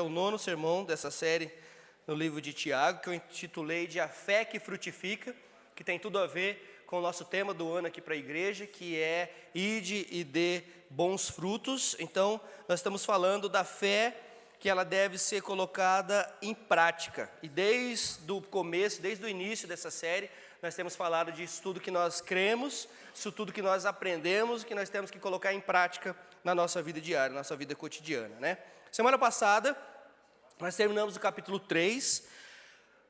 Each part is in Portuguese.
É o 9º sermão dessa série no livro de Tiago, que eu intitulei de A Fé que Frutifica, que tem tudo a ver com o nosso tema do ano aqui para a igreja, que é Ide e dê bons frutos. Então, nós estamos falando da fé que ela deve ser colocada em prática. E desde o começo, desde o início dessa série, nós temos falado disso tudo que nós cremos, isso tudo que nós aprendemos, que nós temos que colocar em prática na nossa vida diária, na nossa vida cotidiana, né? Semana passada, nós terminamos o capítulo 3,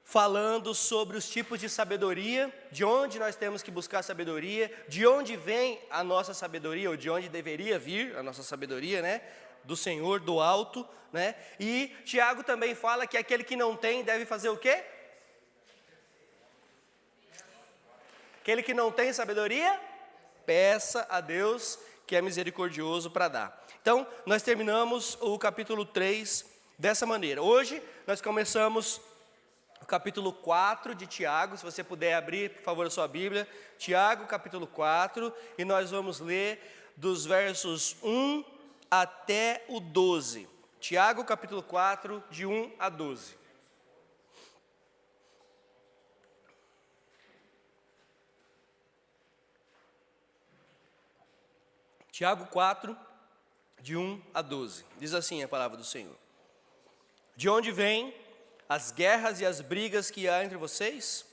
falando sobre os tipos de sabedoria, de onde nós temos que buscar sabedoria, de onde vem a nossa sabedoria, ou de onde deveria vir a nossa sabedoria, né? Do Senhor, do alto, né? E Tiago também fala que aquele que não tem deve fazer o quê? Aquele que não tem sabedoria, peça a Deus, que é misericordioso para dar. Então, nós terminamos o capítulo 3 dessa maneira. Hoje, nós começamos o capítulo 4 de Tiago. Se você puder abrir, por favor, a sua Bíblia. Tiago, capítulo 4, e nós vamos ler dos versos 1 até o 12. Tiago, capítulo 4, de 1 a 12. Tiago 4, de 1 a 12. Diz assim a palavra do Senhor. De onde vêm as guerras e as brigas que há entre vocês?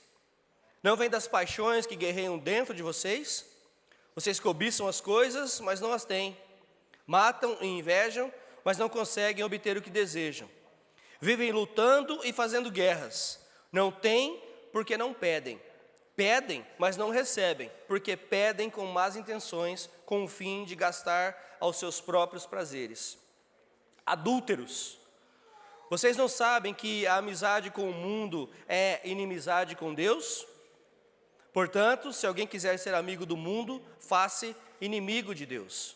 Não vêm das paixões que guerreiam dentro de vocês? Vocês cobiçam as coisas, mas não as têm. Matam e invejam, mas não conseguem obter o que desejam. Vivem lutando e fazendo guerras. Não têm porque não pedem. Pedem, mas não recebem, porque pedem com más intenções, com o fim de gastar aos seus próprios prazeres. Adúlteros, vocês não sabem que a amizade com o mundo é inimizade com Deus? Portanto, se alguém quiser ser amigo do mundo, faça inimigo de Deus.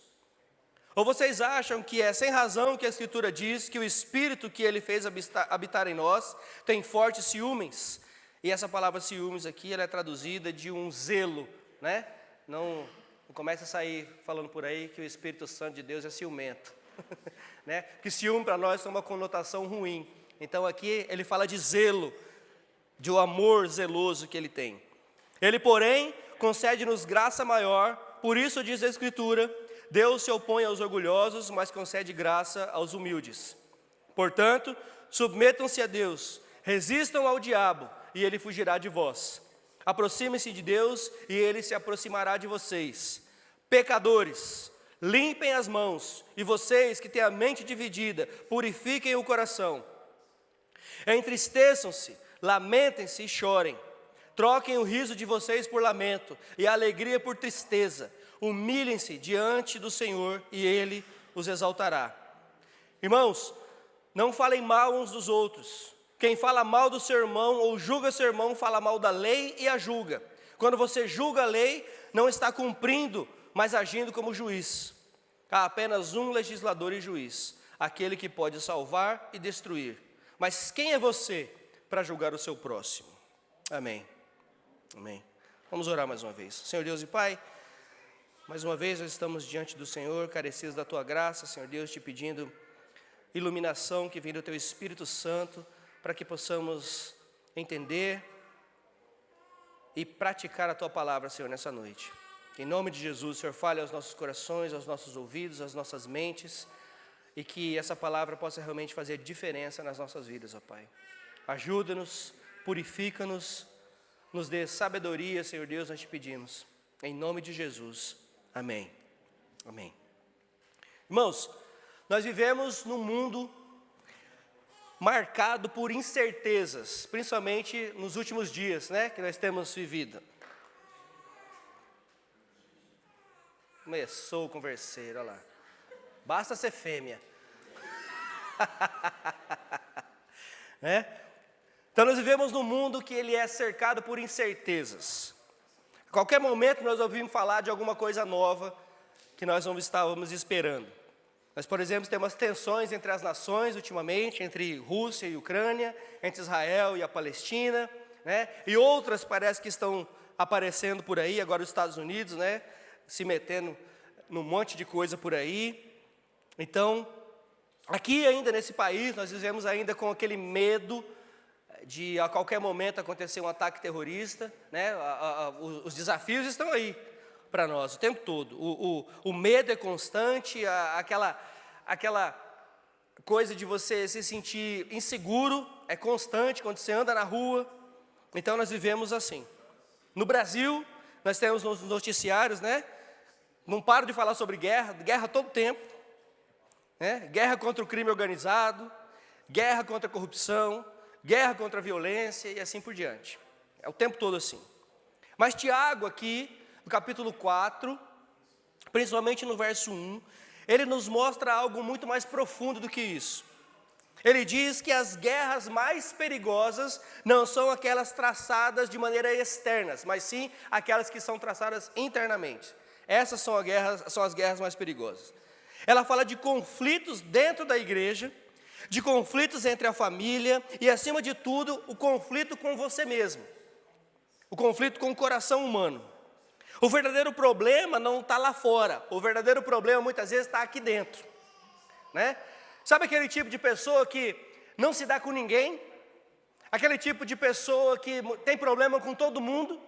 Ou vocês acham que é sem razão que a Escritura diz que o Espírito que Ele fez habitar em nós tem fortes ciúmes? E essa palavra ciúmes aqui, ela é traduzida de um zelo, né? Não começa a sair falando por aí que o Espírito Santo de Deus é ciumento, né? Que ciúme para nós tem uma conotação ruim. Então aqui ele fala de zelo, de um amor zeloso que ele tem. Ele, porém, concede-nos graça maior, por isso diz a Escritura, Deus se opõe aos orgulhosos, mas concede graça aos humildes. Portanto, submetam-se a Deus, resistam ao diabo, e ele fugirá de vós. Aproximem-se de Deus, e ele se aproximará de vocês. Pecadores, limpem as mãos, e vocês que têm a mente dividida, purifiquem o coração. Entristeçam-se, lamentem-se e chorem. Troquem o riso de vocês por lamento, e a alegria por tristeza. Humilhem-se diante do Senhor, e Ele os exaltará. Irmãos, não falem mal uns dos outros. Quem fala mal do seu irmão ou julga seu irmão, fala mal da lei e a julga. Quando você julga a lei, não está cumprindo, mas agindo como juiz. Há apenas um legislador e juiz, aquele que pode salvar e destruir. Mas quem é você para julgar o seu próximo? Amém. Amém. Vamos orar mais uma vez. Senhor Deus e Pai, mais uma vez nós estamos diante do Senhor, carecidos da Tua graça, Senhor Deus, te pedindo iluminação que vem do Teu Espírito Santo, para que possamos entender e praticar a Tua palavra, Senhor, nessa noite. Em nome de Jesus, Senhor, fale aos nossos corações, aos nossos ouvidos, às nossas mentes, e que essa palavra possa realmente fazer diferença nas nossas vidas, ó Pai. Ajuda-nos, purifica-nos, nos dê sabedoria, Senhor Deus, nós te pedimos. Em nome de Jesus, amém. Amém. Irmãos, nós vivemos num mundo marcado por incertezas, principalmente nos últimos dias, né, que nós temos vivido. Começou o converseiro, olha lá. Basta ser fêmea. Né? Então nós vivemos num mundo que ele é cercado por incertezas. A qualquer momento nós ouvimos falar de alguma coisa nova que nós não estávamos esperando. Nós, por exemplo, temos tensões entre as nações ultimamente, entre Rússia e Ucrânia, entre Israel e a Palestina, né? E outras parece que estão aparecendo por aí, agora os Estados Unidos, né? Se metendo num monte de coisa por aí. Então, Aqui ainda nesse país, nós vivemos ainda com aquele medo de a qualquer momento acontecer um ataque terrorista, né? Os desafios estão aí para nós o tempo todo. O medo é constante, aquela coisa de você se sentir inseguro é constante quando você anda na rua. Então nós vivemos assim. No Brasil, nós temos nos noticiários, né? Não paro de falar sobre guerra todo tempo, né? Guerra contra o crime organizado, guerra contra a corrupção, guerra contra a violência e assim por diante. É o tempo todo assim. Mas Tiago aqui, no capítulo 4, principalmente no verso 1, ele nos mostra algo muito mais profundo do que isso. Ele diz que as guerras mais perigosas não são aquelas traçadas de maneira externa, mas sim aquelas que são traçadas internamente. Essas são as guerras mais perigosas. Ela fala de conflitos dentro da igreja, de conflitos entre a família e, acima de tudo, o conflito com você mesmo. O conflito com o coração humano. O verdadeiro problema não está lá fora. O verdadeiro problema, muitas vezes, está aqui dentro, né? Sabe aquele tipo de pessoa que não se dá com ninguém? Aquele tipo de pessoa que tem problema com todo mundo?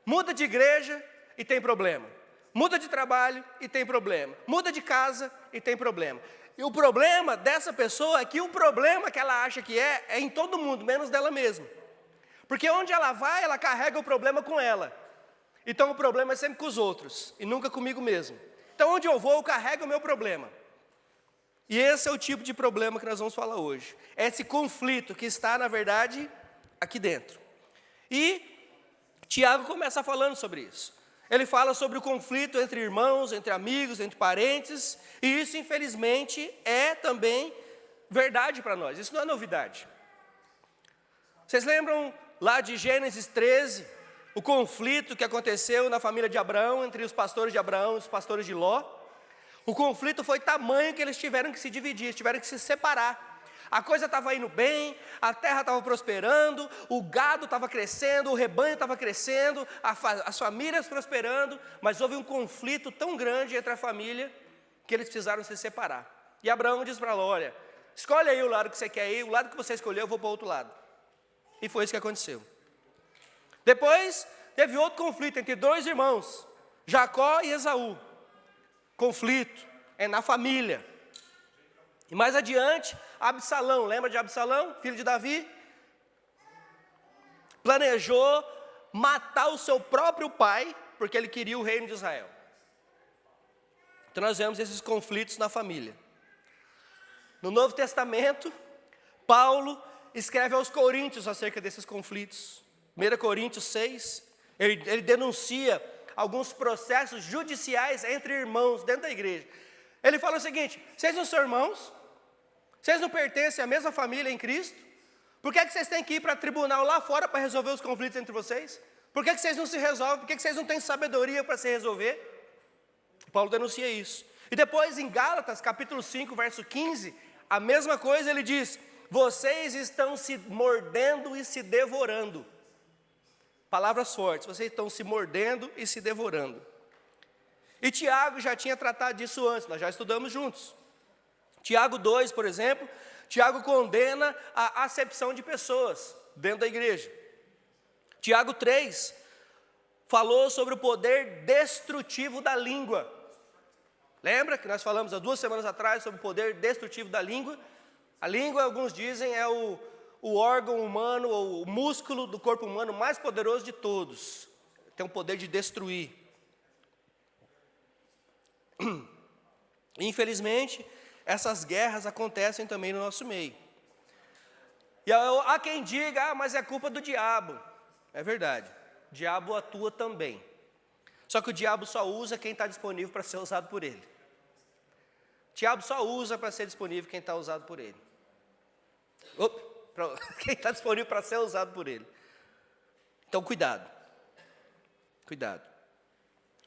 Muda de igreja e tem problema. Muda de trabalho e tem problema. Muda de casa e tem problema. E o problema dessa pessoa é que o problema que ela acha que é em todo mundo, menos dela mesma. Porque onde ela vai, ela carrega o problema com ela. Então o problema é sempre com os outros e nunca comigo mesmo. Então onde eu vou, eu carrego o meu problema. E esse é o tipo de problema que nós vamos falar hoje. É esse conflito que está, na verdade, aqui dentro. E Tiago começa falando sobre isso. Ele fala sobre o conflito entre irmãos, entre amigos, entre parentes. E isso, infelizmente, é também verdade para nós. Isso não é novidade. Vocês lembram lá de Gênesis 13, o conflito que aconteceu na família de Abraão, entre os pastores de Abraão e os pastores de Ló? O conflito foi tamanho que eles tiveram que se dividir, eles tiveram que se separar. A coisa estava indo bem, a terra estava prosperando, o gado estava crescendo, o rebanho estava crescendo, as famílias prosperando, mas houve um conflito tão grande entre a família que eles precisaram se separar. E Abraão diz para Ló: olha, escolhe aí o lado que você quer ir, o lado que você escolheu, eu vou para o outro lado. E foi isso que aconteceu. Depois teve outro conflito entre dois irmãos, Jacó e Esaú. Conflito é na família. E mais adiante, Absalão, lembra de Absalão, filho de Davi? Planejou matar o seu próprio pai, porque ele queria o reino de Israel. Então nós vemos esses conflitos na família. No Novo Testamento, Paulo escreve aos Coríntios acerca desses conflitos. 1 Coríntios 6, ele denuncia alguns processos judiciais entre irmãos dentro da igreja. Ele fala o seguinte: vocês não são irmãos? Vocês não pertencem à mesma família em Cristo? Por que vocês têm que ir para tribunal lá fora para resolver os conflitos entre vocês? Por que vocês não se resolvem? Por que vocês não têm sabedoria para se resolver? Paulo denuncia isso. E depois em Gálatas, capítulo 5, verso 15, a mesma coisa ele diz: vocês estão se mordendo e se devorando. Palavras fortes, vocês estão se mordendo e se devorando. E Tiago já tinha tratado disso antes, nós já estudamos juntos. Tiago 2, por exemplo, Tiago condena a acepção de pessoas dentro da igreja. Tiago 3 falou sobre o poder destrutivo da língua. Lembra que nós falamos há 2 semanas atrás sobre o poder destrutivo da língua? A língua, alguns dizem, é o órgão humano, ou o músculo do corpo humano mais poderoso de todos. Tem o poder de destruir. Infelizmente, essas guerras acontecem também no nosso meio. E há quem diga: mas é culpa do diabo. É verdade, o diabo atua também. Só que o diabo só usa quem está disponível para ser usado por ele. O diabo só usa para ser disponível quem está usado por ele. Quem está disponível para ser usado por ele. Então cuidado. Cuidado.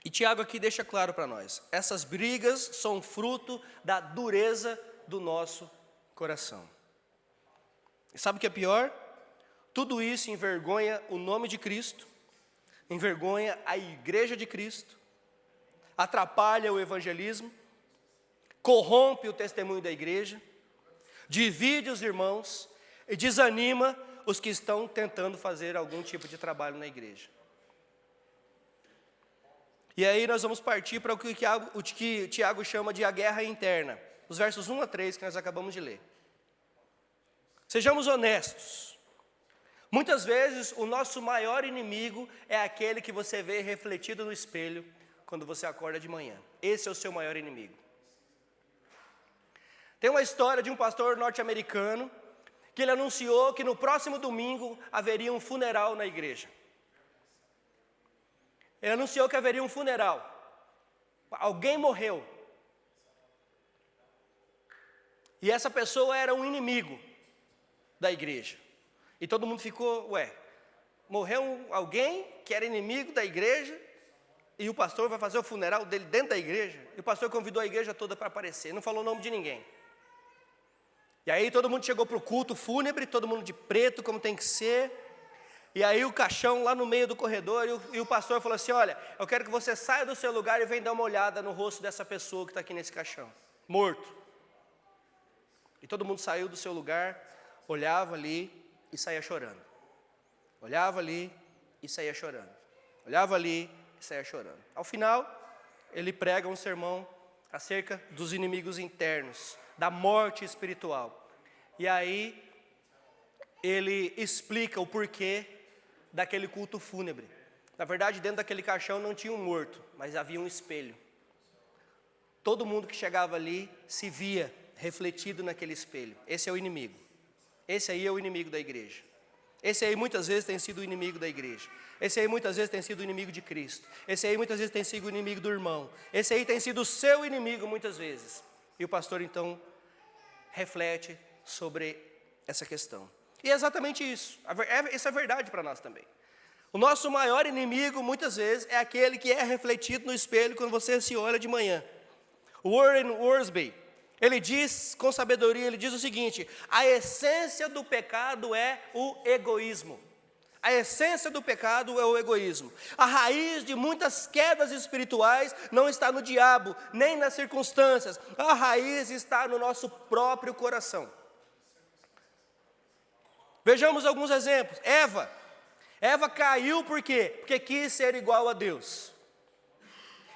E Tiago aqui deixa claro para nós: essas brigas são fruto da dureza do nosso coração. E sabe o que é pior? Tudo isso envergonha o nome de Cristo, envergonha a igreja de Cristo, atrapalha o evangelismo, corrompe o testemunho da igreja, divide os irmãos e desanima os que estão tentando fazer algum tipo de trabalho na igreja. E aí nós vamos partir para o que Tiago chama de a guerra interna, os versos 1 a 3 que nós acabamos de ler. Sejamos honestos. Muitas vezes o nosso maior inimigo é aquele que você vê refletido no espelho quando você acorda de manhã. Esse é o seu maior inimigo. Tem uma história de um pastor norte-americano que ele anunciou que no próximo domingo haveria um funeral na igreja. Ele anunciou que haveria um funeral. Alguém morreu. E essa pessoa era um inimigo da igreja. E todo mundo ficou, morreu alguém que era inimigo da igreja e o pastor vai fazer o funeral dele dentro da igreja? E o pastor convidou a igreja toda para aparecer, não falou o nome de ninguém. E aí todo mundo chegou para o culto fúnebre, todo mundo de preto, como tem que ser. E aí o caixão lá no meio do corredor, e o pastor falou assim, olha, eu quero que você saia do seu lugar e venha dar uma olhada no rosto dessa pessoa que está aqui nesse caixão, morto. E todo mundo saiu do seu lugar, olhava ali e saía chorando. Olhava ali e saía chorando. Olhava ali e saía chorando. Ao final, ele prega um sermão acerca dos inimigos internos, da morte espiritual. E aí, ele explica o porquê daquele culto fúnebre. Na verdade, dentro daquele caixão não tinha um morto, mas havia um espelho. Todo mundo que chegava ali se via refletido naquele espelho. Esse é o inimigo. Esse aí é o inimigo da igreja. Esse aí muitas vezes tem sido o inimigo da igreja. Esse aí muitas vezes tem sido o inimigo de Cristo. Esse aí muitas vezes tem sido o inimigo do irmão. Esse aí tem sido o seu inimigo muitas vezes. E o pastor então reflete sobre essa questão. E é exatamente isso. Isso é verdade para nós também. O nosso maior inimigo muitas vezes é aquele que é refletido no espelho quando você se olha de manhã. Warren Wiersbe, ele diz com sabedoria, ele diz o seguinte: a essência do pecado é o egoísmo. A essência do pecado é o egoísmo. A raiz de muitas quedas espirituais não está no diabo, nem nas circunstâncias. A raiz está no nosso próprio coração. Vejamos alguns exemplos. Eva caiu por quê? Porque quis ser igual a Deus.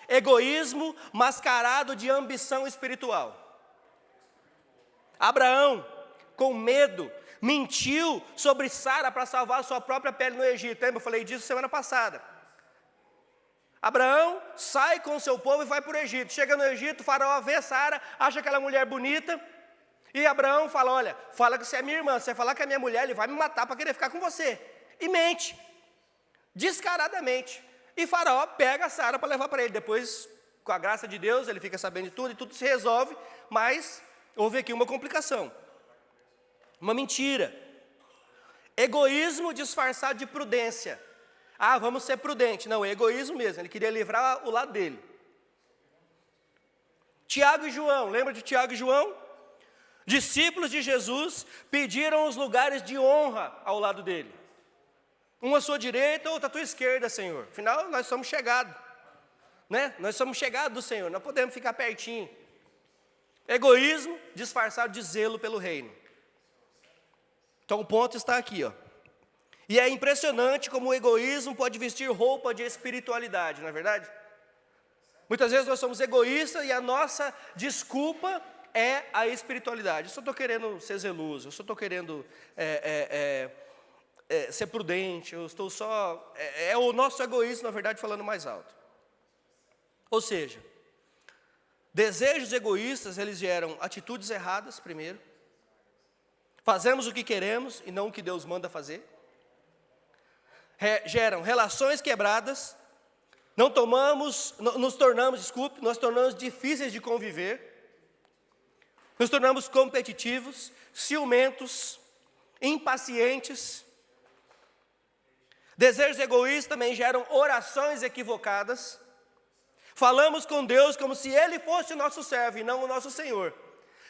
Egoísmo mascarado de ambição espiritual. Abraão, com medo, mentiu sobre Sara para salvar a sua própria pele no Egito. Lembra? Eu falei disso semana passada. Abraão sai com o seu povo e vai para o Egito. Chega no Egito, o faraó vê Sara, acha aquela mulher bonita. E Abraão fala, olha, fala que você é minha irmã. Se você falar que é minha mulher, ele vai me matar para querer ficar com você. E mente, descaradamente. E faraó pega Sara para levar para ele. Depois, com a graça de Deus, ele fica sabendo de tudo e tudo se resolve. Mas houve aqui uma complicação. Uma mentira. Egoísmo disfarçado de prudência. Ah, vamos ser prudentes. Não, é egoísmo mesmo. Ele queria livrar o lado dele. Tiago e João. Lembra de Tiago e João? Discípulos de Jesus pediram os lugares de honra ao lado dele. Um à sua direita, outro à tua esquerda, Senhor. Afinal, nós somos chegados. Né? Nós somos chegados do Senhor. Não podemos ficar pertinho. Egoísmo disfarçado de zelo pelo reino. Então o ponto está aqui, ó. E é impressionante como o egoísmo pode vestir roupa de espiritualidade, não é verdade? Muitas vezes nós somos egoístas e a nossa desculpa é a espiritualidade. Eu só estou querendo ser zeloso, eu só estou querendo ser prudente, eu estou só... É o nosso egoísmo, na verdade, falando mais alto. Ou seja, desejos egoístas, eles geram atitudes erradas, primeiro. Fazemos o que queremos e não o que Deus manda fazer. Geram relações quebradas. Nós tornamos difíceis de conviver. Nos tornamos competitivos, ciumentos, impacientes. Desejos egoístas também geram orações equivocadas. Falamos com Deus como se Ele fosse o nosso servo e não o nosso Senhor.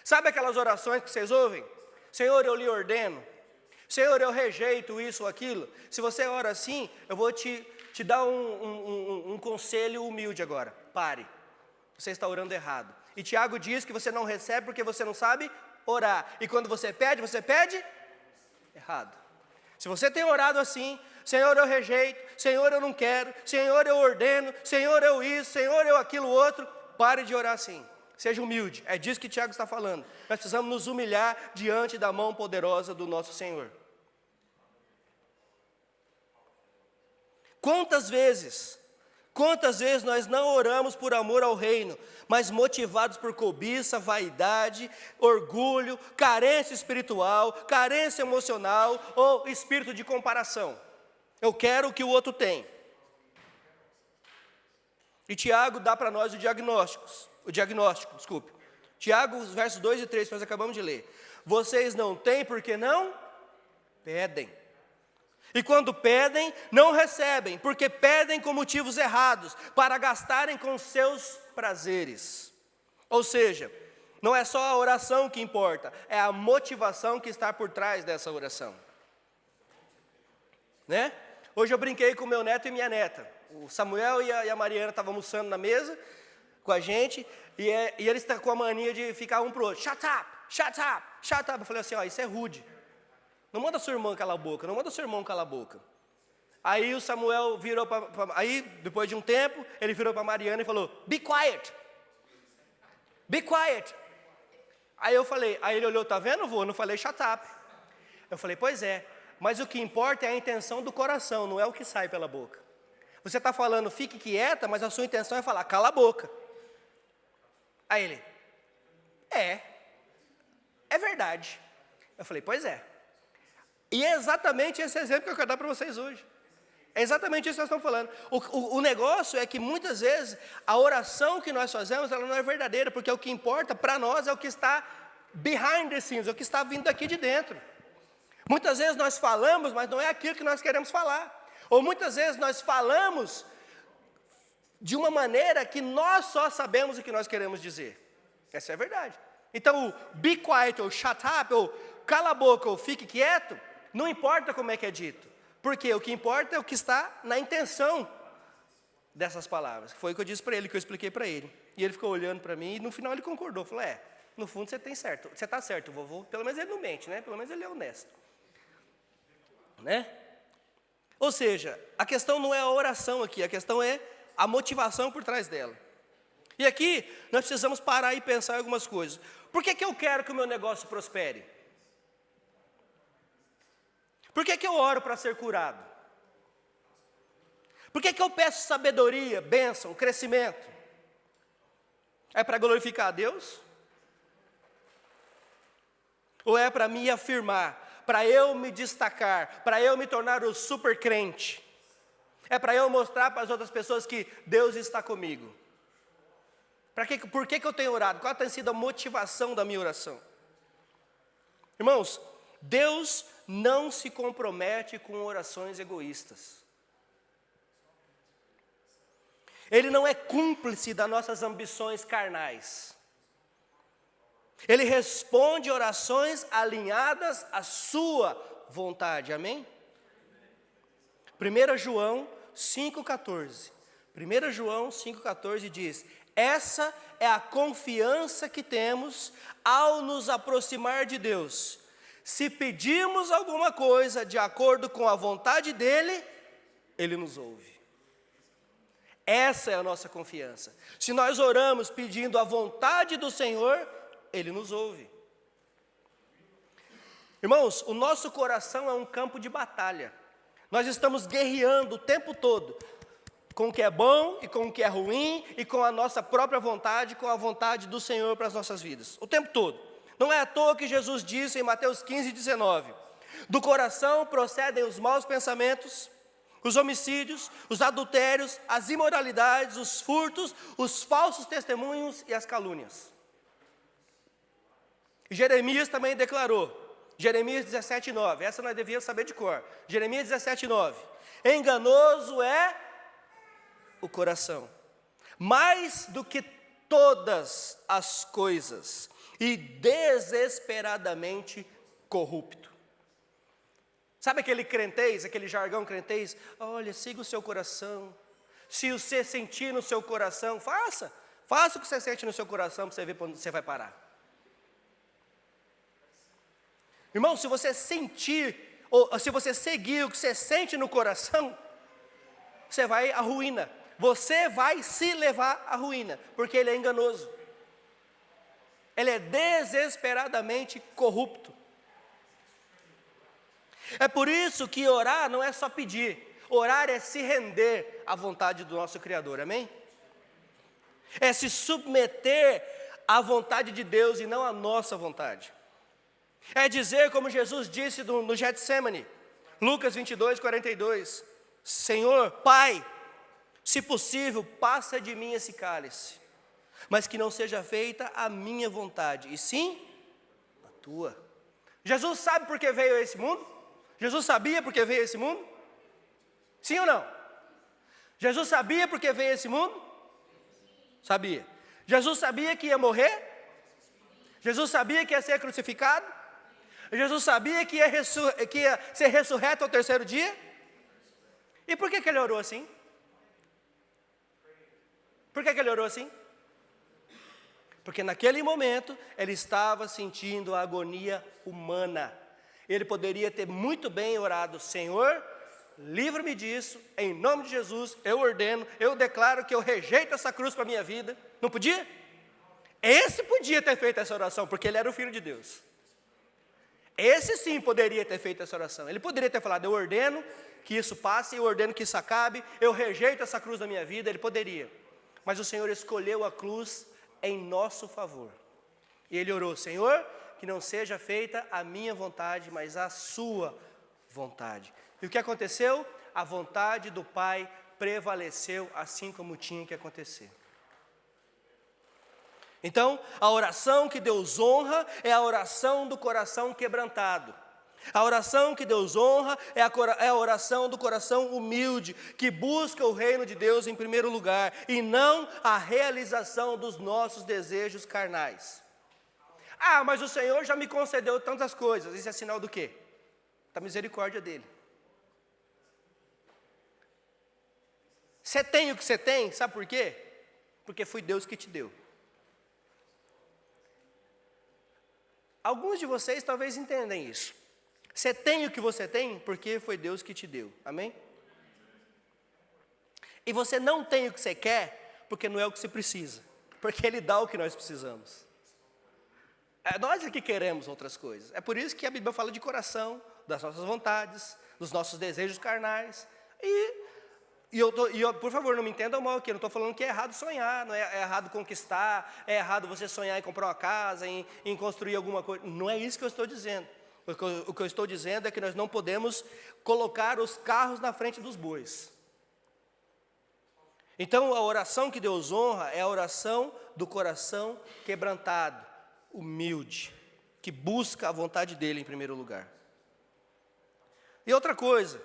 Sabe aquelas orações que vocês ouvem? Senhor, eu lhe ordeno. Senhor, eu rejeito isso ou aquilo. Se você ora assim, eu vou te dar um conselho humilde agora. Pare. Você está orando errado. E Tiago diz que você não recebe porque você não sabe orar. E quando você pede errado. Se você tem orado assim, Senhor, eu rejeito, Senhor, eu não quero, Senhor, eu ordeno, Senhor, eu isso, Senhor, eu aquilo outro, pare de orar assim. Seja humilde, é disso que Tiago está falando. Nós precisamos nos humilhar diante da mão poderosa do nosso Senhor. Quantas vezes nós não oramos por amor ao reino, mas motivados por cobiça, vaidade, orgulho, carência espiritual, carência emocional ou espírito de comparação. Eu quero o que o outro tem. E Tiago dá para nós o diagnóstico. Tiago, versos 2 e 3, que nós acabamos de ler. Vocês não têm porque não pedem. E quando pedem, não recebem, porque pedem com motivos errados, para gastarem com seus prazeres. Ou seja, não é só a oração que importa, é a motivação que está por trás dessa oração. Né? Hoje eu brinquei com meu neto e minha neta. O Samuel e a Mariana estavam almoçando na mesa com a gente, e eles estão com a mania de ficar um para o outro. Shut up, shut up, shut up. Eu falei assim, ó, isso é rude. Não manda sua irmã calar a boca, não manda seu irmão calar a boca. Aí o Samuel virou aí depois de um tempo, ele virou para a Mariana e falou, be quiet. Be quiet. Aí ele olhou, tá vendo, vô? Eu não falei shut up. Eu falei, pois é, mas o que importa é a intenção do coração, não é o que sai pela boca. Você está falando, fique quieta, mas a sua intenção é falar, cala a boca. Aí ele, é verdade. Eu falei, pois é. E é exatamente esse exemplo que eu quero dar para vocês hoje. É exatamente isso que nós estamos falando. O negócio é que muitas vezes a oração que nós fazemos, ela não é verdadeira, porque o que importa para nós é o que está behind the scenes, é o que está vindo daqui de dentro. Muitas vezes nós falamos, mas não é aquilo que nós queremos falar. Ou muitas vezes nós falamos de uma maneira que nós só sabemos o que nós queremos dizer. Essa é a verdade. Então, o be quiet, ou shut up, ou cala a boca, ou fique quieto, não importa como é que é dito. Porque o que importa é o que está na intenção dessas palavras. Foi o que eu disse para ele, que eu expliquei para ele. E ele ficou olhando para mim e no final ele concordou. Falou, no fundo você tem certo. Você está certo, vovô. Pelo menos ele não mente, né? Pelo menos ele é honesto. Né? Ou seja, a questão não é a oração aqui, a questão é a motivação por trás dela. E aqui nós precisamos parar e pensar em algumas coisas. Por que eu quero que o meu negócio prospere? Por que eu oro para ser curado? Por que eu peço sabedoria, bênção, crescimento? É para glorificar a Deus? Ou é para me afirmar, para eu me destacar, para eu me tornar o super crente? É para eu mostrar para as outras pessoas que Deus está comigo? Por que eu tenho orado? Qual tem sido a motivação da minha oração? Irmãos, Deus não se compromete com orações egoístas. Ele não é cúmplice das nossas ambições carnais. Ele responde orações alinhadas à sua vontade, amém? 1 João 5,14. 1 João 5,14 diz, essa é a confiança que temos ao nos aproximar de Deus. Se pedimos alguma coisa de acordo com a vontade dEle, Ele nos ouve. Essa é a nossa confiança. Se nós oramos pedindo a vontade do Senhor, Ele nos ouve. Irmãos, o nosso coração é um campo de batalha. Nós estamos guerreando o tempo todo, com o que é bom e com o que é ruim, e com a nossa própria vontade, com a vontade do Senhor para as nossas vidas. O tempo todo. Não é à toa que Jesus disse em Mateus 15, 19, do coração procedem os maus pensamentos, os homicídios, os adultérios, as imoralidades, os furtos, os falsos testemunhos e as calúnias. Jeremias também declarou, Jeremias 17, 9, essa nós devíamos saber de cor, Jeremias 17, 9, enganoso é o coração, mais do que todas as coisas, e desesperadamente corrupto. Sabe aquele crentez, aquele jargão crentez? Olha, siga o seu coração. Se você sentir no seu coração, faça Faça o que você sente no seu coração para você ver quando você vai parar. Irmão, se você sentir, ou se você seguir o que você sente no coração, você vai à ruína. Você vai se levar à ruína, porque ele é enganoso. Ele é desesperadamente corrupto. É por isso que orar não é só pedir. Orar é se render à vontade do nosso Criador, amém? É se submeter à vontade de Deus e não à nossa vontade. É dizer como Jesus disse no Getsemane, Lucas 22, 42, Senhor, Pai, se possível, passa de mim esse cálice, mas que não seja feita a minha vontade, e sim a tua. Jesus sabe por que veio a esse mundo? Jesus sabia por que veio a esse mundo? Sim ou não? Jesus sabia por que veio a esse mundo? Sabia. Jesus sabia que ia morrer? Jesus sabia que ia ser crucificado? Jesus sabia que ia ser ressurreto ao terceiro dia? E por que ele orou assim? Por que ele orou assim? Porque naquele momento ele estava sentindo a agonia humana. Ele poderia ter muito bem orado, Senhor, livra-me disso, em nome de Jesus, eu ordeno, eu declaro que eu rejeito essa cruz para a minha vida. Não podia? Esse podia ter feito essa oração, porque ele era o Filho de Deus. Esse sim poderia ter feito essa oração. Ele poderia ter falado, eu ordeno que isso passe, eu ordeno que isso acabe, eu rejeito essa cruz da minha vida. Ele poderia. Mas o Senhor escolheu a cruz em nosso favor. E ele orou, Senhor, que não seja feita a minha vontade, mas a sua vontade. E o que aconteceu? A vontade do Pai prevaleceu, assim como tinha que acontecer. Então, a oração que Deus honra é a oração do coração quebrantado. A oração que Deus honra é a oração do coração humilde, que busca o reino de Deus em primeiro lugar, e não a realização dos nossos desejos carnais. Ah, mas o Senhor já me concedeu tantas coisas. Isso é sinal do quê? Da misericórdia dele. Você tem o que você tem, sabe por quê? Porque foi Deus que te deu. Alguns de vocês talvez entendem isso. Você tem o que você tem porque foi Deus que te deu, amém? E você não tem o que você quer porque não é o que você precisa, porque Ele dá o que nós precisamos. Nós é que queremos outras coisas. É por isso que a Bíblia fala de coração, das nossas vontades, dos nossos desejos carnais. Por favor, não me entendam mal aqui, eu não estou falando que é errado sonhar, não é errado conquistar, é errado você sonhar em comprar uma casa, em construir alguma coisa. Não é isso que eu estou dizendo. O que eu estou dizendo é que nós não podemos colocar os carros na frente dos bois. Então, a oração que Deus honra é a oração do coração quebrantado, humilde, que busca a vontade dEle em primeiro lugar. E outra coisa,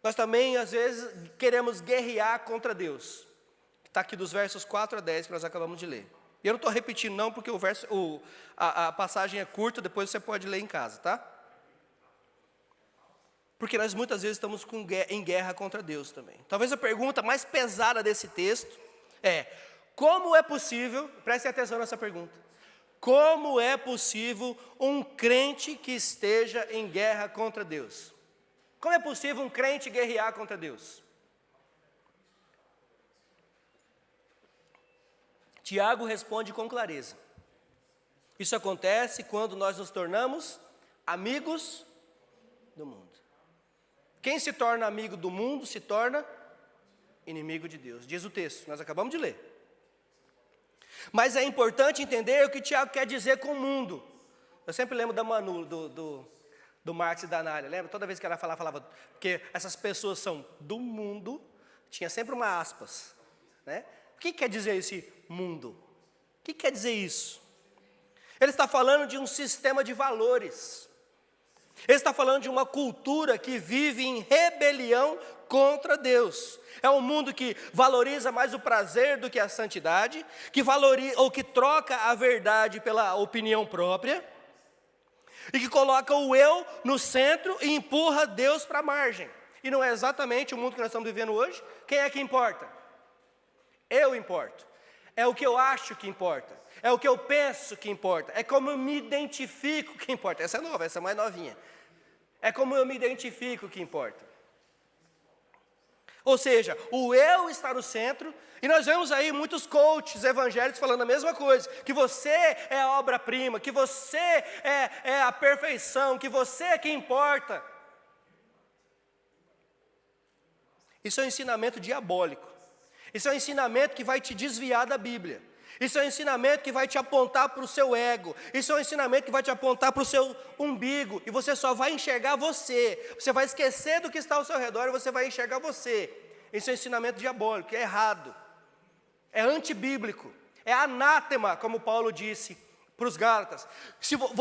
nós também, às vezes, queremos guerrear contra Deus. Está aqui dos versos 4 a 10 que nós acabamos de ler. E eu não estou repetindo não, porque a passagem é curta, depois você pode ler em casa, tá? Porque nós muitas vezes estamos em guerra contra Deus também. Talvez a pergunta mais pesada desse texto é, como é possível, prestem atenção nessa pergunta, como é possível um crente que esteja em guerra contra Deus? Como é possível um crente guerrear contra Deus? Tiago responde com clareza. Isso acontece quando nós nos tornamos amigos do mundo. Quem se torna amigo do mundo se torna inimigo de Deus. Diz o texto, nós acabamos de ler. Mas é importante entender o que Tiago quer dizer com o mundo. Eu sempre lembro da Manu, do Marx e da Anália, lembra? Toda vez que ela falava, porque essas pessoas são do mundo, tinha sempre uma aspas, né? O que quer dizer esse mundo? O que quer dizer isso? Ele está falando de um sistema de valores. Ele está falando de uma cultura que vive em rebelião contra Deus. É um mundo que valoriza mais o prazer do que a santidade, que troca a verdade pela opinião própria, e que coloca o eu no centro e empurra Deus para a margem. E não é exatamente o mundo que nós estamos vivendo hoje. Quem é que importa? Eu importo. É o que eu acho que importa. É o que eu penso que importa. É como eu me identifico que importa. Essa é nova, essa é mais novinha. É como eu me identifico que importa. Ou seja, o eu está no centro, e nós vemos aí muitos coaches evangélicos falando a mesma coisa, que você é a obra-prima, que você é a perfeição, que você é que importa. Isso é um ensinamento diabólico. Isso é um ensinamento que vai te desviar da Bíblia. Isso é um ensinamento que vai te apontar para o seu ego. Isso é um ensinamento que vai te apontar para o seu umbigo. E você só vai enxergar você. Você vai esquecer do que está ao seu redor e você vai enxergar você. Isso é um ensinamento diabólico, é errado. É antibíblico. É anátema, como Paulo disse para os Gálatas.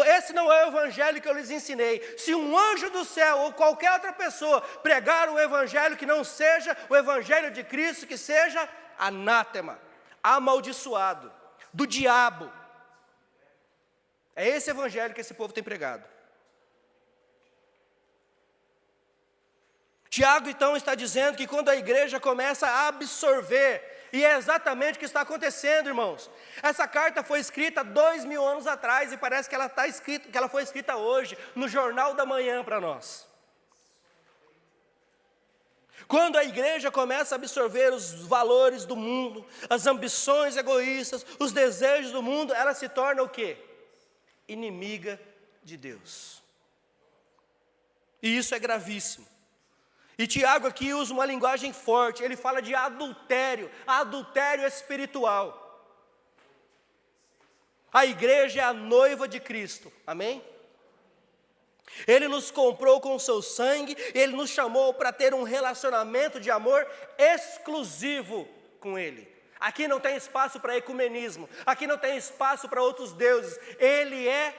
Esse não é o evangelho que eu lhes ensinei. Se um anjo do céu ou qualquer outra pessoa pregar um evangelho que não seja o evangelho de Cristo, que seja anátema, amaldiçoado, do diabo. É esse evangelho que esse povo tem pregado. Tiago então está dizendo que quando a igreja começa a absorver, e é exatamente o que está acontecendo, irmãos. Essa carta foi escrita 2000 anos atrás e parece que ela foi escrita hoje, no Jornal da Manhã para nós. Quando a igreja começa a absorver os valores do mundo, as ambições egoístas, os desejos do mundo, ela se torna o quê? Inimiga de Deus. E isso é gravíssimo. E Tiago aqui usa uma linguagem forte, ele fala de adultério espiritual. A igreja é a noiva de Cristo, amém? Ele nos comprou com o seu sangue, ele nos chamou para ter um relacionamento de amor exclusivo com ele. Aqui não tem espaço para ecumenismo, aqui não tem espaço para outros deuses, ele é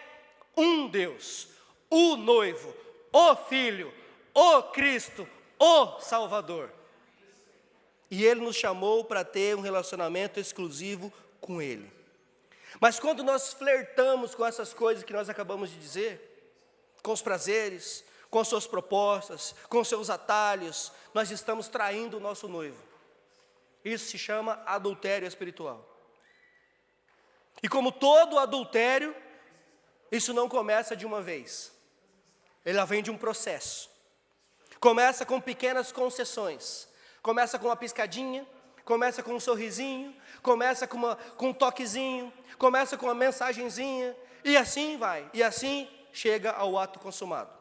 um Deus, o noivo, o Filho, o Cristo, o Salvador. E ele nos chamou para ter um relacionamento exclusivo com ele. Mas quando nós flertamos com essas coisas que nós acabamos de dizer, com os prazeres, com as suas propostas, com os seus atalhos, nós estamos traindo o nosso noivo. Isso se chama adultério espiritual. E como todo adultério, isso não começa de uma vez. Ele vem de um processo. Começa com pequenas concessões. Começa com uma piscadinha, começa com um sorrisinho, começa com um toquezinho, começa com uma mensagenzinha, e assim vai, e assim chega ao ato consumado.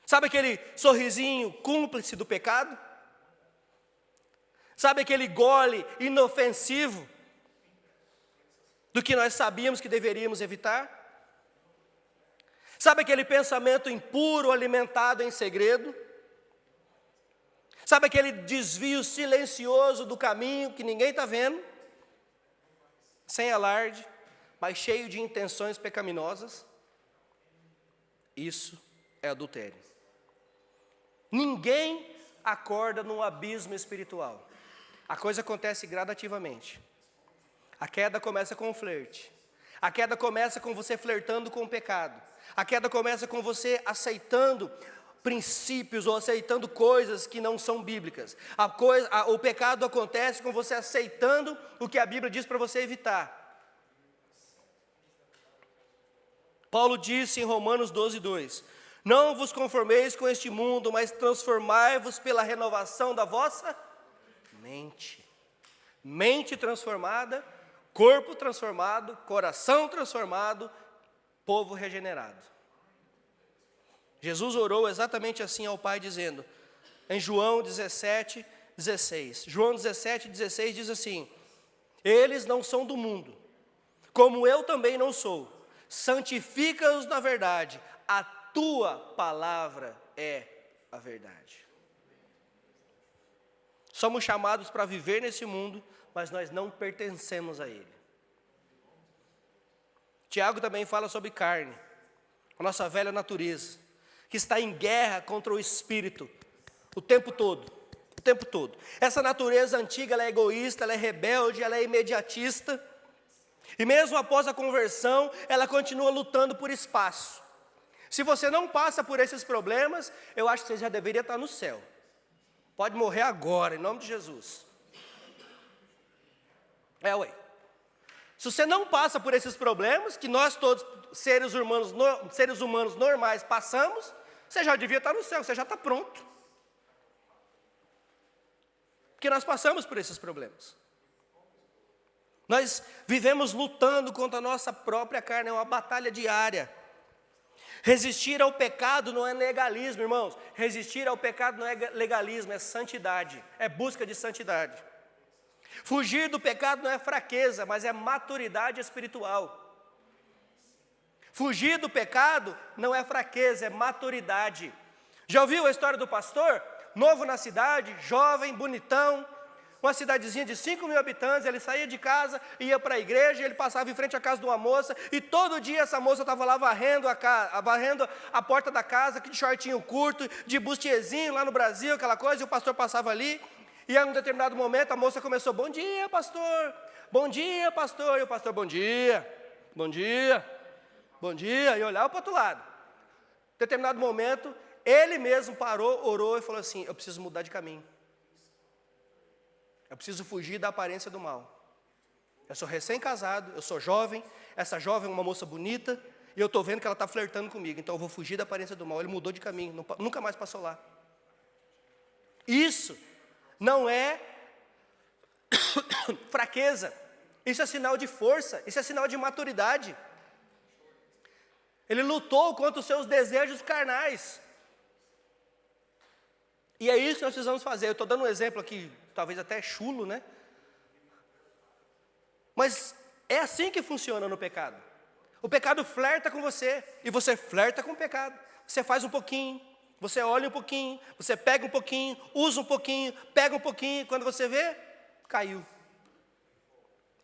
Sabe aquele sorrisinho cúmplice do pecado? Sabe aquele gole inofensivo do que nós sabíamos que deveríamos evitar? Sabe aquele pensamento impuro alimentado em segredo? Sabe aquele desvio silencioso do caminho que ninguém está vendo? Sem alarde, mas cheio de intenções pecaminosas? Isso é adultério. Ninguém acorda num abismo espiritual. A coisa acontece gradativamente. A queda começa com o flerte. A queda começa com você flertando com o pecado. A queda começa com você aceitando princípios ou aceitando coisas que não são bíblicas. O pecado acontece com você aceitando o que a Bíblia diz para você evitar. Paulo disse em Romanos 12:2: não vos conformeis com este mundo, mas transformai-vos pela renovação da vossa mente. Mente transformada, corpo transformado, coração transformado, povo regenerado. Jesus orou exatamente assim ao Pai, dizendo, em João 17:16. João 17:16 diz assim: eles não são do mundo, como eu também não sou. Santifica-os na verdade, a tua palavra é a verdade. Somos chamados para viver nesse mundo, mas nós não pertencemos a ele. Tiago também fala sobre carne, a nossa velha natureza, que está em guerra contra o Espírito, o tempo todo. Essa natureza antiga, ela é egoísta, ela é rebelde, ela é imediatista, e mesmo após a conversão, ela continua lutando por espaço. Se você não passa por esses problemas, eu acho que você já deveria estar no céu. Pode morrer agora, em nome de Jesus. Ué. Se você não passa por esses problemas, que nós todos, seres humanos normais, passamos, você já devia estar no céu, você já está pronto. Porque nós passamos por esses problemas. Nós vivemos lutando contra a nossa própria carne, é uma batalha diária. Resistir ao pecado não é legalismo, irmãos. Resistir ao pecado não é legalismo, é santidade, é busca de santidade. Fugir do pecado não é fraqueza, mas é maturidade espiritual. Fugir do pecado não é fraqueza, é maturidade. Já ouviu a história do pastor? Novo na cidade, jovem, bonitão, uma cidadezinha de 5.000 habitantes, ele saía de casa, ia para a igreja, ele passava em frente à casa de uma moça, e todo dia essa moça estava lá varrendo a porta da casa, de shortinho curto, de bustiezinho lá no Brasil, aquela coisa, e o pastor passava ali, e em um determinado momento a moça começou, bom dia pastor, e o pastor, bom dia, e olhava para o outro lado. Em determinado momento, ele mesmo parou, orou e falou assim, eu preciso mudar de caminho. Eu preciso fugir da aparência do mal. Eu sou recém-casado, eu sou jovem, essa jovem é uma moça bonita, e eu estou vendo que ela está flertando comigo, então eu vou fugir da aparência do mal. Ele mudou de caminho, nunca mais passou lá. Isso não é fraqueza, isso é sinal de força, isso é sinal de maturidade. Ele lutou contra os seus desejos carnais. E é isso que nós precisamos fazer. Eu estou dando um exemplo aqui, talvez até chulo, né? Mas é assim que funciona no pecado. O pecado flerta com você, e você flerta com o pecado. Você faz um pouquinho, você olha um pouquinho, você pega um pouquinho, usa um pouquinho, pega um pouquinho, quando você vê, caiu.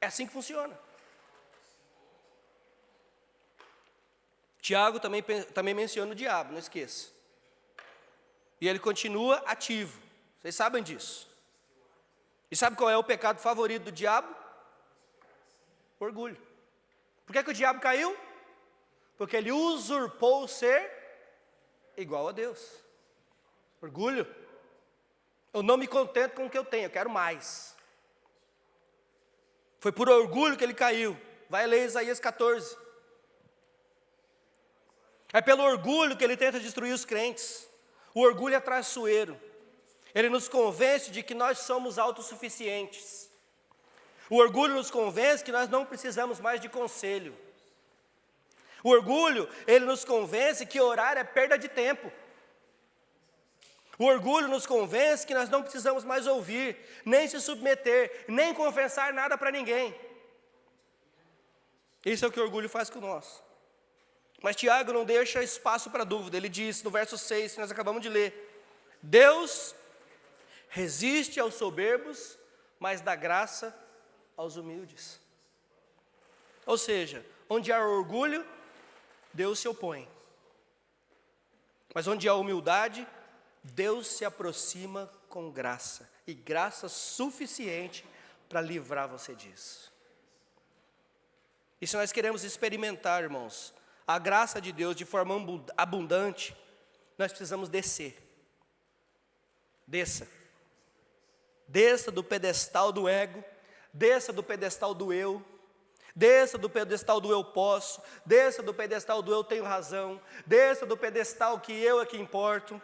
É assim que funciona. Tiago também menciona o diabo, não esqueça. E ele continua ativo. Vocês sabem disso. E sabe qual é o pecado favorito do diabo? Orgulho. Por que o diabo caiu? Porque ele usurpou o ser igual a Deus. Orgulho. Eu não me contento com o que eu tenho, eu quero mais. Foi por orgulho que ele caiu. Vai ler Isaías 14. É pelo orgulho que ele tenta destruir os crentes. O orgulho é traiçoeiro. Ele nos convence de que nós somos autossuficientes. O orgulho nos convence que nós não precisamos mais de conselho. O orgulho, ele nos convence que orar é perda de tempo. O orgulho nos convence que nós não precisamos mais ouvir, nem se submeter, nem confessar nada para ninguém. Isso é o que o orgulho faz com nós. Mas Tiago não deixa espaço para dúvida. Ele diz no verso 6, que nós acabamos de ler: Deus resiste aos soberbos, mas dá graça aos humildes. Ou seja, onde há orgulho, Deus se opõe. Mas onde há humildade, Deus se aproxima com graça. E graça suficiente para livrar você disso. E se nós queremos experimentar, irmãos, a graça de Deus de forma abundante, nós precisamos descer. Desça. Desça do pedestal do ego, desça do pedestal do eu, desça do pedestal do eu posso, desça do pedestal do eu tenho razão, desça do pedestal que eu é que importo.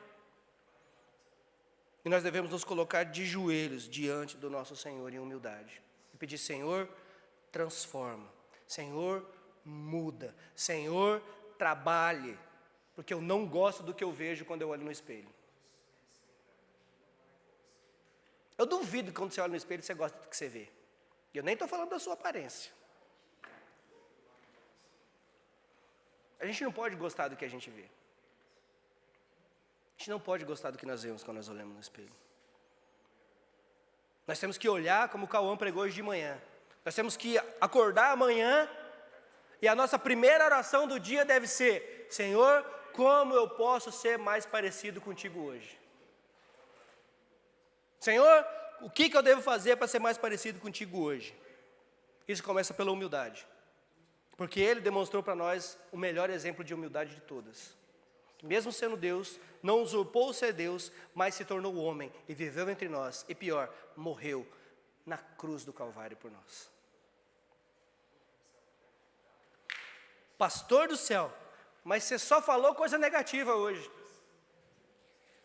E nós devemos nos colocar de joelhos diante do nosso Senhor em humildade. E pedir, Senhor, transforma. Senhor, muda. Senhor, trabalhe. Porque eu não gosto do que eu vejo quando eu olho no espelho. Eu duvido que quando você olha no espelho você gosta do que você vê. E eu nem estou falando da sua aparência. A gente não pode gostar do que a gente vê. A gente não pode gostar do que nós vemos quando nós olhamos no espelho. Nós temos que olhar como o Cauã pregou hoje de manhã. Nós temos que acordar amanhã e a nossa primeira oração do dia deve ser: Senhor, como eu posso ser mais parecido contigo hoje? Senhor, o que eu devo fazer para ser mais parecido contigo hoje? Isso começa pela humildade. Porque Ele demonstrou para nós o melhor exemplo de humildade de todas. Mesmo sendo Deus, não usurpou ser Deus, mas se tornou homem e viveu entre nós. E pior, morreu na cruz do Calvário por nós. Pastor do céu, mas você só falou coisa negativa hoje.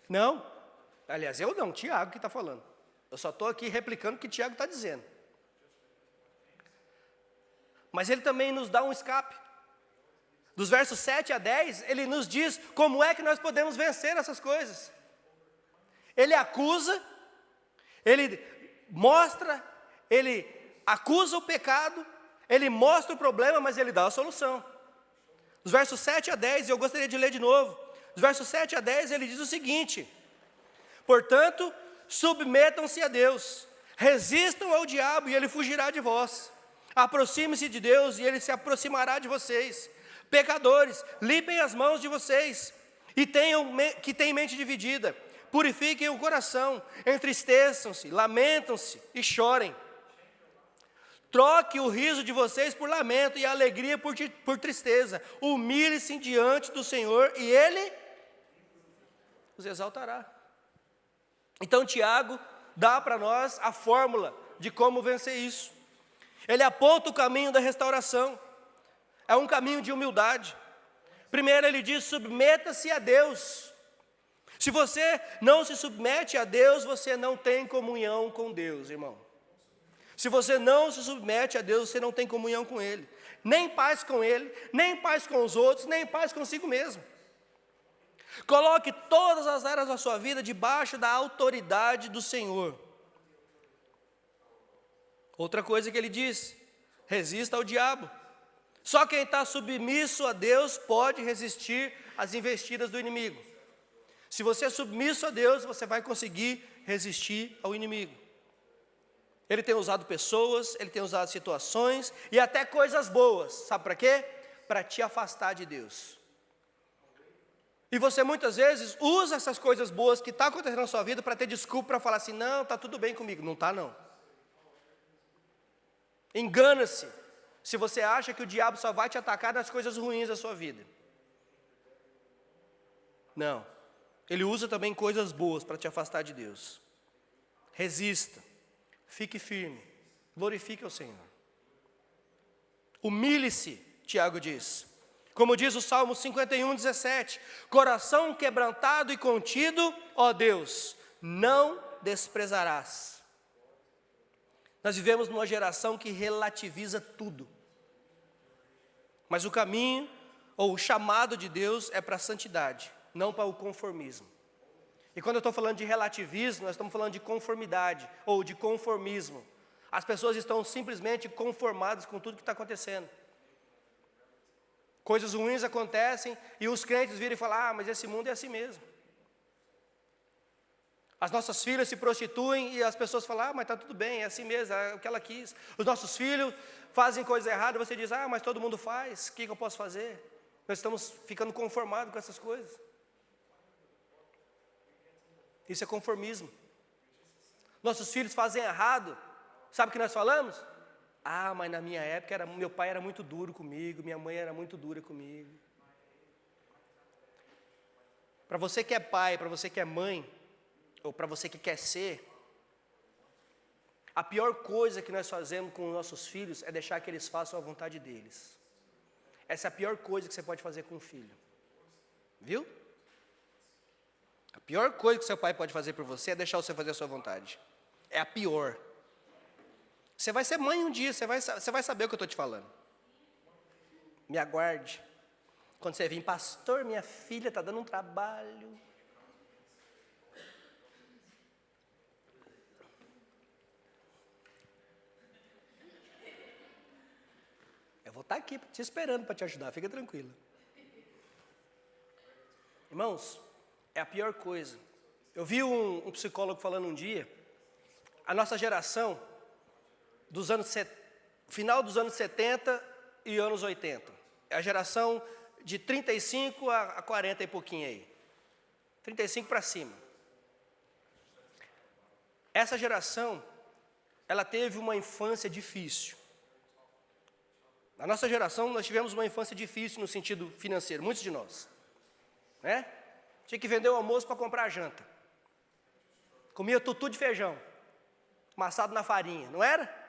Não, aliás, eu não, Tiago que está falando. Eu só estou aqui replicando o que Tiago está dizendo. Mas ele também nos dá um escape. Dos versos 7 a 10, ele nos diz como é que nós podemos vencer essas coisas. Ele acusa, ele mostra, ele acusa o pecado, ele mostra o problema, mas ele dá a solução. Dos versos 7 a 10, eu gostaria de ler de novo. Dos versos 7 a 10, ele diz o seguinte: portanto, submetam-se a Deus, resistam ao diabo e ele fugirá de vós. Aproxime-se de Deus e ele se aproximará de vocês. Pecadores, limpem as mãos de vocês e que têm mente dividida. Purifiquem o coração, entristeçam-se, lamentam-se e chorem. Troque o riso de vocês por lamento e a alegria por tristeza. Humilhe-se diante do Senhor e Ele os exaltará. Então Tiago dá para nós a fórmula de como vencer isso. Ele aponta o caminho da restauração. É um caminho de humildade. Primeiro ele diz, submeta-se a Deus. Se você não se submete a Deus, você não tem comunhão com Deus, irmão. Se você não se submete a Deus, você não tem comunhão com Ele. Nem paz com Ele, nem paz com os outros, nem paz consigo mesmo. Coloque todas as áreas da sua vida debaixo da autoridade do Senhor. Outra coisa que ele diz, resista ao diabo. Só quem está submisso a Deus pode resistir às investidas do inimigo. Se você é submisso a Deus, você vai conseguir resistir ao inimigo. Ele tem usado pessoas, ele tem usado situações e até coisas boas. Sabe para quê? Para te afastar de Deus. E você muitas vezes usa essas coisas boas que estão acontecendo na sua vida para ter desculpa para falar assim, não, está tudo bem comigo. Não está não. Engana-se se você acha que o diabo só vai te atacar nas coisas ruins da sua vida. Não. Ele usa também coisas boas para te afastar de Deus. Resista. Fique firme. Glorifique ao Senhor. Humilhe-se, Tiago diz. Como diz o Salmo 51:17. Coração quebrantado e contido, ó Deus, não desprezarás. Nós vivemos numa geração que relativiza tudo. Mas o caminho, ou o chamado de Deus é para a santidade, não para o conformismo. E quando eu estou falando de relativismo, nós estamos falando de conformidade, ou de conformismo. As pessoas estão simplesmente conformadas com tudo que está acontecendo. Coisas ruins acontecem, e os crentes viram e falam, mas esse mundo é assim mesmo. As nossas filhas se prostituem e as pessoas falam, mas está tudo bem, é assim mesmo, é o que ela quis. Os nossos filhos fazem coisa errada, você diz, mas todo mundo faz, o que eu posso fazer? Nós estamos ficando conformados com essas coisas. Isso é conformismo. Nossos filhos fazem errado, sabe o que nós falamos? Mas na minha época, meu pai era muito duro comigo, minha mãe era muito dura comigo. Para você que é pai, para você que é mãe, ou para você que quer ser, a pior coisa que nós fazemos com os nossos filhos é deixar que eles façam a vontade deles. Essa é a pior coisa que você pode fazer com um filho. Viu? A pior coisa que seu pai pode fazer por você é deixar você fazer a sua vontade. É a pior. Você vai ser mãe um dia, você vai saber o que eu estou te falando. Me aguarde. Quando você vir, pastor, minha filha está dando um trabalho. Eu vou estar aqui te esperando para te ajudar, fica tranquila. Irmãos, é a pior coisa. Eu vi um psicólogo falando um dia, a nossa geração, final dos anos 70 e anos 80, é a geração de 35 a 40 e pouquinho aí, 35 para cima. Essa geração, ela teve uma infância difícil. Na nossa geração, nós tivemos uma infância difícil no sentido financeiro, muitos de nós. Né? Tinha que vender o almoço para comprar a janta. Comia tutu de feijão, amassado na farinha, não era?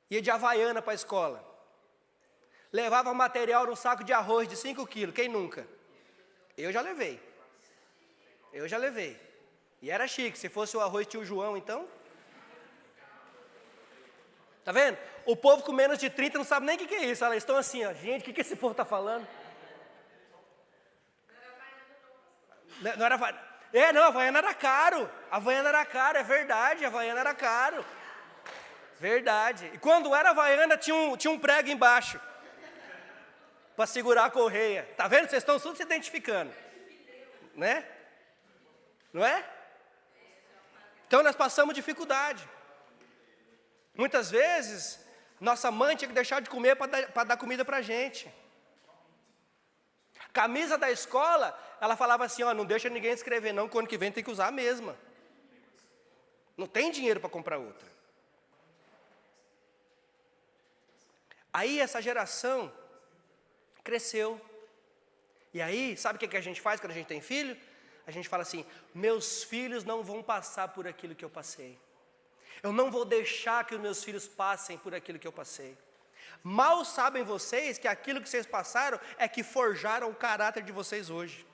Ia de Havaiana para a escola. Levava material num saco de arroz de 5 quilos, quem nunca? Eu já levei. E era chique, se fosse o arroz tio João, então. Tá vendo? O povo com menos de 30 não sabe nem o que é isso. Eles estão assim, ó, gente, o que esse povo está falando? Não era Havaiana. Não, a Havaiana era caro. É verdade, a Havaiana era caro. Verdade. E quando era Havaiana, tinha um prego embaixo. Para segurar a correia. Tá vendo? Vocês estão todos se identificando. Né? Não é? Então nós passamos dificuldade. Muitas vezes, nossa mãe tinha que deixar de comer para dar comida para a gente. Camisa da escola, ela falava assim, ó, não deixa ninguém escrever não, que o ano que vem tem que usar a mesma. Não tem dinheiro para comprar outra. Aí essa geração cresceu. E aí, sabe o que a gente faz quando a gente tem filho? A gente fala assim, meus filhos não vão passar por aquilo que eu passei. Eu não vou deixar que os meus filhos passem por aquilo que eu passei. Mal sabem vocês que aquilo que vocês passaram é que forjaram o caráter de vocês hoje.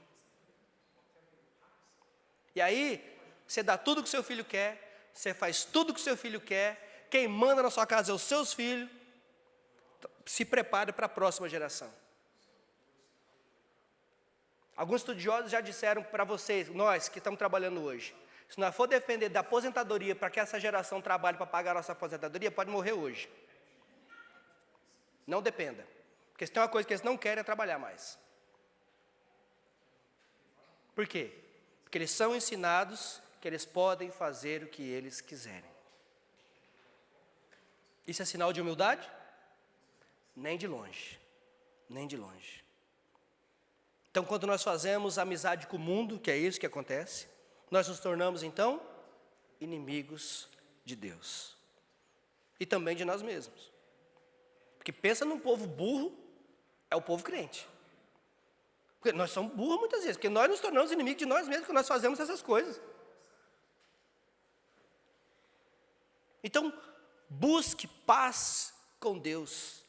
E aí, você dá tudo que seu filho quer, você faz tudo que seu filho quer, quem manda na sua casa é os seus filhos. Se prepare para a próxima geração. Alguns estudiosos já disseram para vocês, nós que estamos trabalhando hoje, se nós for defender da aposentadoria para que essa geração trabalhe para pagar a nossa aposentadoria, pode morrer hoje. Não dependa. Porque se tem uma coisa que eles não querem é trabalhar mais. Por quê? Porque eles são ensinados que eles podem fazer o que eles quiserem. Isso é sinal de humildade? Nem de longe. Nem de longe. Então, quando nós fazemos amizade com o mundo, que é isso que acontece, nós nos tornamos, então, inimigos de Deus. E também de nós mesmos. Porque pensa num povo burro, é o povo crente. Porque nós somos burros muitas vezes, porque nós nos tornamos inimigos de nós mesmos quando nós fazemos essas coisas. Então, busque paz com Deus.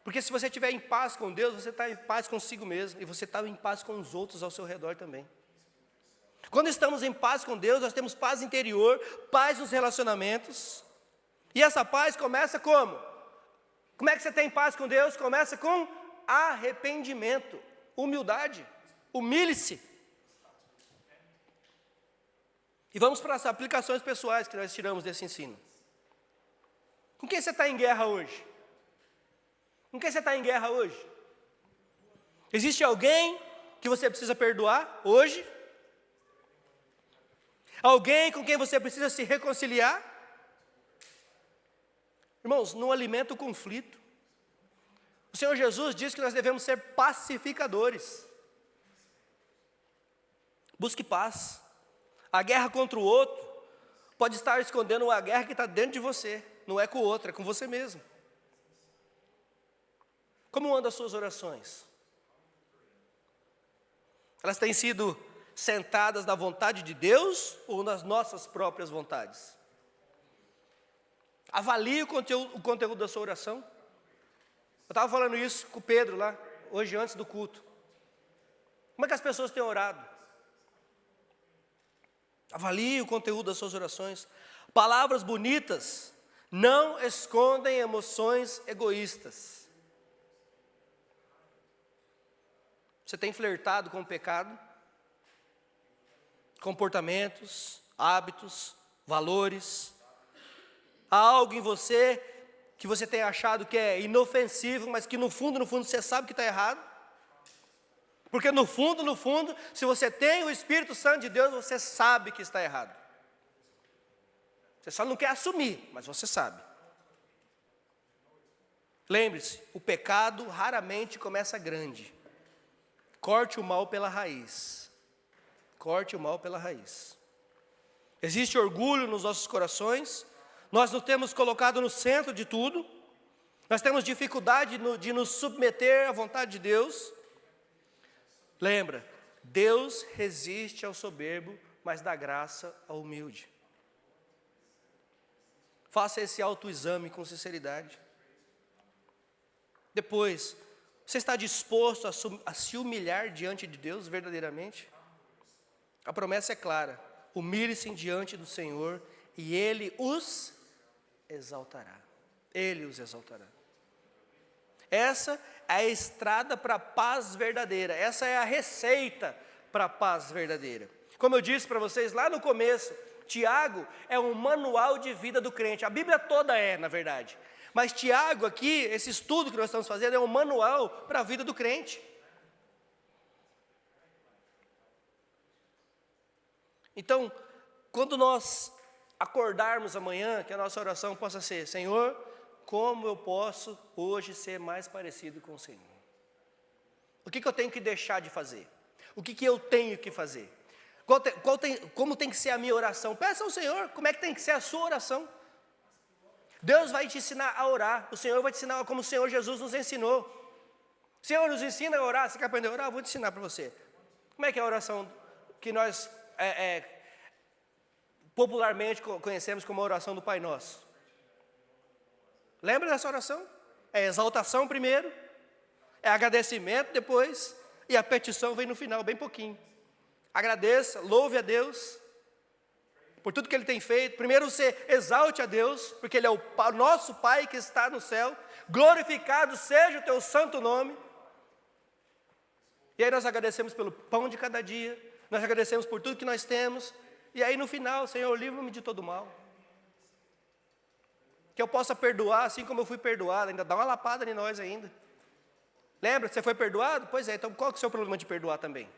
Porque se você estiver em paz com Deus, você está em paz consigo mesmo. E você está em paz com os outros ao seu redor também. Quando estamos em paz com Deus, nós temos paz interior, paz nos relacionamentos. E essa paz começa como? Como é que você tem paz com Deus? Começa com arrependimento, humildade. Humilhe-se. E vamos para as aplicações pessoais que nós tiramos desse ensino. Com quem você está em guerra hoje? Com quem você está em guerra hoje? Existe alguém que você precisa perdoar hoje? Alguém com quem você precisa se reconciliar? Irmãos, não alimenta o conflito. O Senhor Jesus diz que nós devemos ser pacificadores. Busque paz. A guerra contra o outro pode estar escondendo uma guerra que está dentro de você. Não é com o outro, é com você mesmo. Como andam as suas orações? Elas têm sido sentadas na vontade de Deus ou nas nossas próprias vontades? Avalie o conteúdo da sua oração. Eu estava falando isso com o Pedro lá, hoje antes do culto. Como é que as pessoas têm orado? Avalie o conteúdo das suas orações. Palavras bonitas não escondem emoções egoístas. Você tem flertado com o pecado? Comportamentos, hábitos, valores. Há algo em você que você tem achado que é inofensivo, mas que no fundo você sabe que está errado? Porque no fundo, se você tem o Espírito Santo de Deus, você sabe que está errado. Você só não quer assumir, mas você sabe. Lembre-se, o pecado raramente começa grande. Corte o mal pela raiz. Corte o mal pela raiz. Existe orgulho nos nossos corações. Nós nos temos colocado no centro de tudo. Nós temos dificuldade de nos submeter à vontade de Deus. Lembra, Deus resiste ao soberbo, mas dá graça ao humilde. Faça esse autoexame com sinceridade. Depois, Você está disposto a se humilhar diante de Deus verdadeiramente? A promessa é clara: humilhe-se diante do Senhor e Ele os exaltará. Ele os exaltará. Essa é a estrada para a paz verdadeira. Essa é a receita para a paz verdadeira. Como eu disse para vocês lá no começo, Tiago é um manual de vida do crente. A Bíblia toda é, na verdade. Mas Tiago aqui, esse estudo que nós estamos fazendo, é um manual para a vida do crente. Então, quando nós acordarmos amanhã, que a nossa oração possa ser: Senhor, como eu posso hoje ser mais parecido com o Senhor? O que eu tenho que deixar de fazer? O que eu tenho que fazer? Como tem que ser a minha oração? Peça ao Senhor, como é que tem que ser a sua oração? Deus vai te ensinar a orar. O Senhor vai te ensinar como o Senhor Jesus nos ensinou. O Senhor nos ensina a orar. Você quer aprender a orar? Eu vou te ensinar para você. Como é que é a oração que nós popularmente conhecemos como a oração do Pai Nosso? Lembra dessa oração? É exaltação primeiro, é agradecimento depois, e a petição vem no final, bem pouquinho. Agradeça, louve a Deus por tudo que Ele tem feito. Primeiro você exalte a Deus, porque Ele é o nosso Pai que está no céu. Glorificado seja o teu santo nome. E aí nós agradecemos pelo pão de cada dia, nós agradecemos por tudo que nós temos. E aí no final: Senhor, livra-me de todo mal. Que eu possa perdoar assim como eu fui perdoado. Ainda dá uma lapada em nós ainda. Lembra, você foi perdoado? Pois é, então qual que é o seu problema de perdoar também?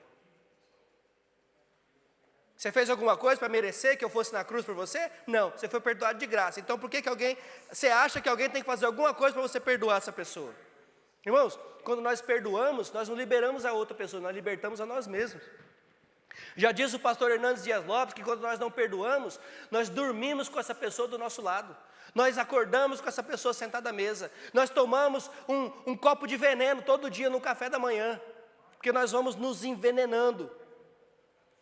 Você fez alguma coisa para merecer que eu fosse na cruz por você? Não, você foi perdoado de graça. Então por que você acha que alguém tem que fazer alguma coisa para você perdoar essa pessoa? Irmãos, quando nós perdoamos, nós não liberamos a outra pessoa, nós libertamos a nós mesmos. Já diz o pastor Hernandes Dias Lopes que quando nós não perdoamos, nós dormimos com essa pessoa do nosso lado. Nós acordamos com essa pessoa sentada à mesa. Nós tomamos um copo de veneno todo dia no café da manhã, porque nós vamos nos envenenando.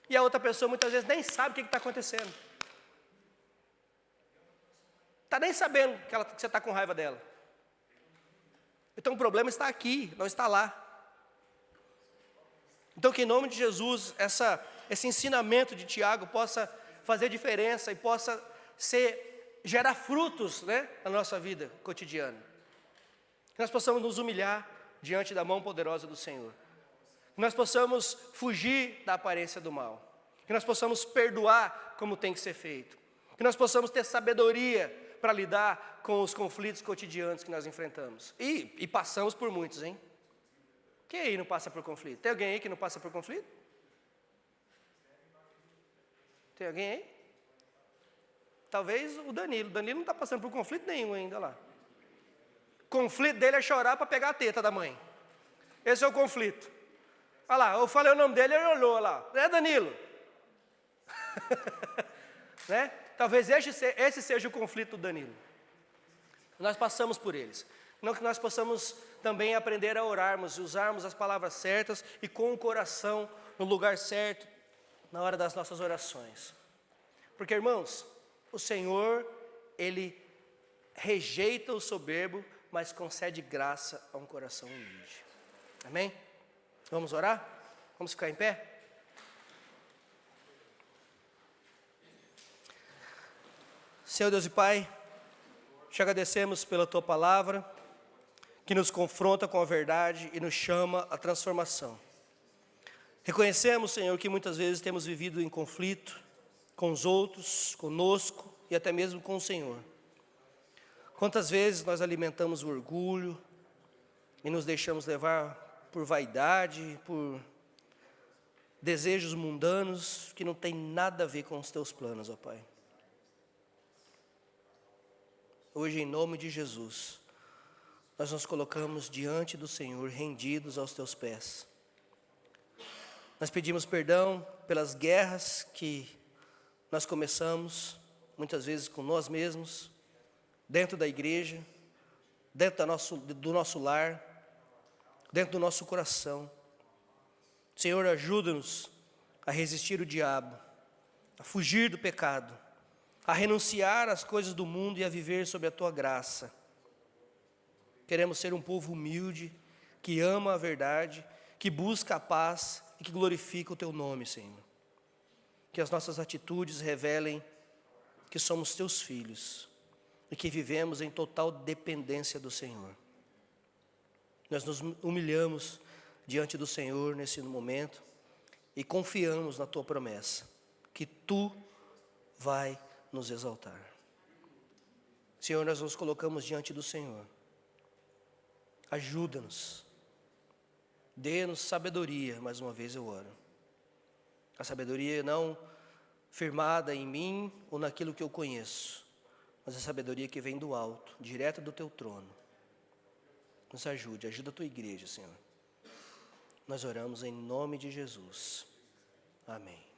E a outra pessoa muitas vezes nem sabe o que está acontecendo. Está nem sabendo que você está com raiva dela. Então o problema está aqui, não está lá. Então que em nome de Jesus, esse ensinamento de Tiago possa fazer diferença e possa gerar frutos, né, na nossa vida cotidiana. Que nós possamos nos humilhar diante da mão poderosa do Senhor. Que nós possamos fugir da aparência do mal. Que nós possamos perdoar como tem que ser feito. Que nós possamos ter sabedoria para lidar com os conflitos cotidianos que nós enfrentamos. E passamos por muitos, hein? Quem aí não passa por conflito? Tem alguém aí que não passa por conflito? Tem alguém aí? Talvez o Danilo. O Danilo não está passando por conflito nenhum ainda lá. O conflito dele é chorar para pegar a teta da mãe. Esse é o conflito. Olha lá, eu falei o nome dele, ele olhou lá. É Danilo. Né? Talvez esse seja o conflito do Danilo. Nós passamos por eles. Não que nós possamos também aprender a orarmos, usarmos as palavras certas e com o coração no lugar certo, na hora das nossas orações. Porque, irmãos, o Senhor, Ele rejeita o soberbo, mas concede graça a um coração humilde. Amém? Vamos orar? Vamos ficar em pé? Senhor Deus e Pai, te agradecemos pela Tua palavra, que nos confronta com a verdade e nos chama à transformação. Reconhecemos, Senhor, que muitas vezes temos vivido em conflito com os outros, conosco e até mesmo com o Senhor. Quantas vezes nós alimentamos o orgulho e nos deixamos levar por vaidade, por desejos mundanos que não tem nada a ver com os Teus planos, ó Pai. Hoje, em nome de Jesus, nós nos colocamos diante do Senhor, rendidos aos Teus pés. Nós pedimos perdão pelas guerras que nós começamos, muitas vezes com nós mesmos, dentro da igreja, dentro do nosso lar, dentro do nosso coração. Senhor, ajuda-nos a resistir o diabo, a fugir do pecado, a renunciar às coisas do mundo e a viver sob a Tua graça. Queremos ser um povo humilde, que ama a verdade, que busca a paz e que glorifica o Teu nome, Senhor. Que as nossas atitudes revelem que somos Teus filhos e que vivemos em total dependência do Senhor. Nós nos humilhamos diante do Senhor nesse momento e confiamos na Tua promessa, que Tu vai nos exaltar. Senhor, nós nos colocamos diante do Senhor. Ajuda-nos. Dê-nos sabedoria, mais uma vez eu oro. A sabedoria não firmada em mim ou naquilo que eu conheço, mas a sabedoria que vem do alto, direto do Teu trono. Nos ajude, ajuda a Tua igreja, Senhor. Nós oramos em nome de Jesus. Amém.